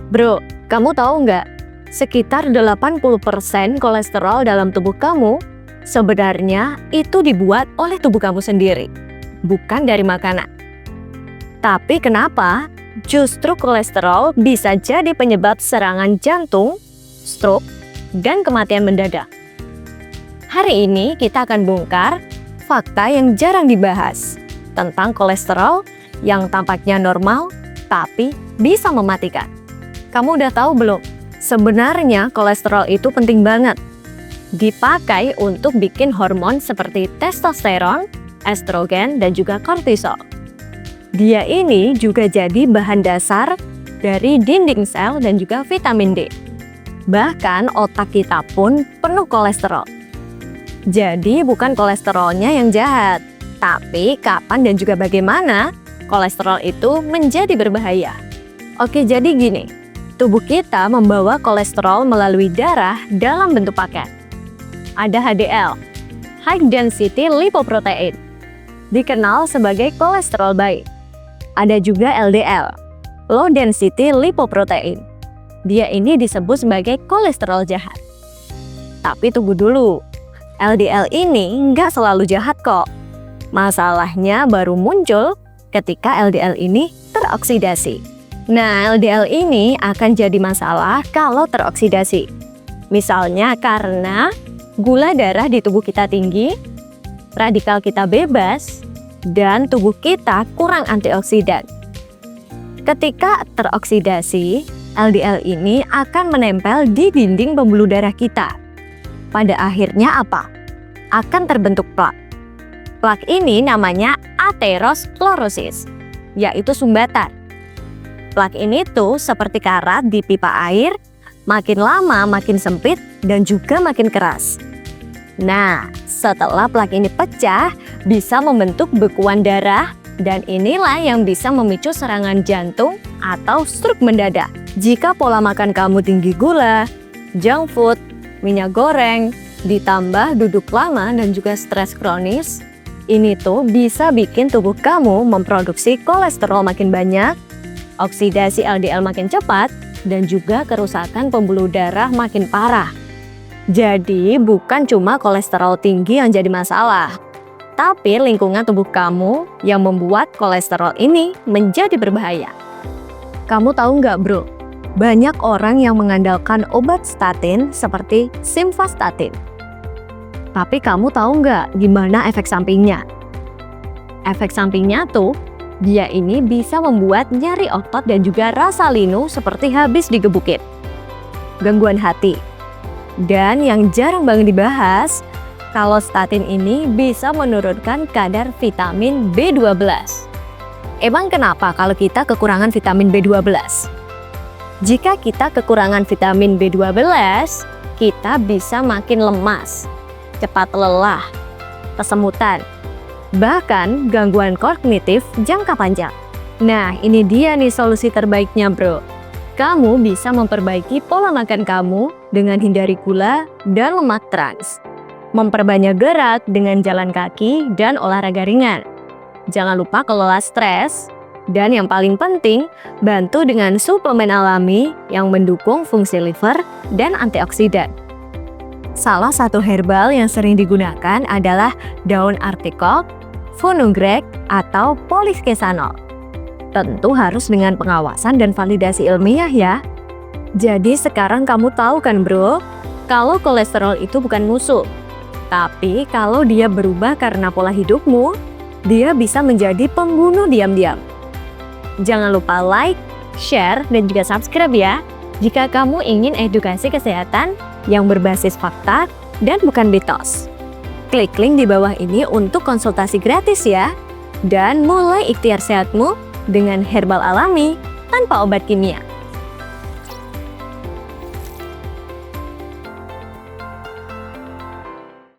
Bro, kamu tahu nggak? Sekitar 80% kolesterol dalam tubuh kamu sebenarnya itu dibuat oleh tubuh kamu sendiri, bukan dari makanan. Tapi kenapa justru kolesterol bisa jadi penyebab serangan jantung, stroke, dan kematian mendadak? Hari ini kita akan bongkar fakta yang jarang dibahas tentang kolesterol yang tampaknya normal tapi bisa mematikan. Kamu udah tahu belum? Sebenarnya kolesterol itu penting banget. Dipakai untuk bikin hormon seperti testosteron, estrogen, dan juga kortisol. Dia ini juga jadi bahan dasar dari dinding sel dan juga vitamin D. Bahkan otak kita pun penuh kolesterol. Jadi bukan kolesterolnya yang jahat, tapi kapan dan juga bagaimana kolesterol itu menjadi berbahaya. Oke, jadi gini, tubuh kita membawa kolesterol melalui darah dalam bentuk paket. Ada HDL, High Density Lipoprotein, dikenal sebagai kolesterol baik. Ada juga LDL, Low Density Lipoprotein. Dia ini disebut sebagai kolesterol jahat. Tapi tunggu dulu, LDL ini nggak selalu jahat kok. Masalahnya baru muncul ketika LDL ini teroksidasi. Nah, LDL ini akan jadi masalah kalau teroksidasi. Misalnya karena gula darah di tubuh kita tinggi, radikal kita bebas, dan tubuh kita kurang antioksidan. Ketika teroksidasi, LDL ini akan menempel di dinding pembuluh darah kita. Pada akhirnya apa? Akan terbentuk plak. Plak ini namanya aterosklerosis, yaitu sumbatan. Plak ini tuh seperti karat di pipa air, makin lama makin sempit dan juga makin keras. Nah, setelah plak ini pecah, bisa membentuk bekuan darah dan inilah yang bisa memicu serangan jantung atau stroke mendadak. Jika pola makan kamu tinggi gula, junk food, minyak goreng, ditambah duduk lama dan juga stres kronis, ini tuh bisa bikin tubuh kamu memproduksi kolesterol makin banyak, oksidasi LDL makin cepat, dan juga kerusakan pembuluh darah makin parah. Jadi bukan cuma kolesterol tinggi yang jadi masalah, tapi lingkungan tubuh kamu yang membuat kolesterol ini menjadi berbahaya. Kamu tahu nggak bro, banyak orang yang mengandalkan obat statin seperti simvastatin. Tapi kamu tahu nggak gimana efek sampingnya? Efek sampingnya tuh, dia ini bisa membuat nyeri otot dan juga rasa linu seperti habis digebukin. Gangguan hati. Dan yang jarang banget dibahas, kalau statin ini bisa menurunkan kadar vitamin B12. Emang kenapa kalau kita kekurangan vitamin B12? Jika kita kekurangan vitamin B12, kita bisa makin lemas, cepat lelah, kesemutan, bahkan gangguan kognitif jangka panjang. Nah, ini dia nih solusi terbaiknya bro. Kamu bisa memperbaiki pola makan kamu dengan hindari gula dan lemak trans. Memperbanyak gerak dengan jalan kaki dan olahraga ringan. Jangan lupa kelola stres. Dan yang paling penting, bantu dengan suplemen alami yang mendukung fungsi liver dan antioksidan. Salah satu herbal yang sering digunakan adalah daun artikok, fenugreek, atau poliskesanol. Tentu harus dengan pengawasan dan validasi ilmiah ya. Jadi sekarang kamu tahu kan bro, kalau kolesterol itu bukan musuh. Tapi kalau dia berubah karena pola hidupmu, dia bisa menjadi pembunuh diam-diam. Jangan lupa like, share, dan juga subscribe ya, jika kamu ingin edukasi kesehatan yang berbasis fakta dan bukan mitos. Klik link di bawah ini untuk konsultasi gratis ya, dan mulai ikhtiar sehatmu dengan herbal alami tanpa obat kimia.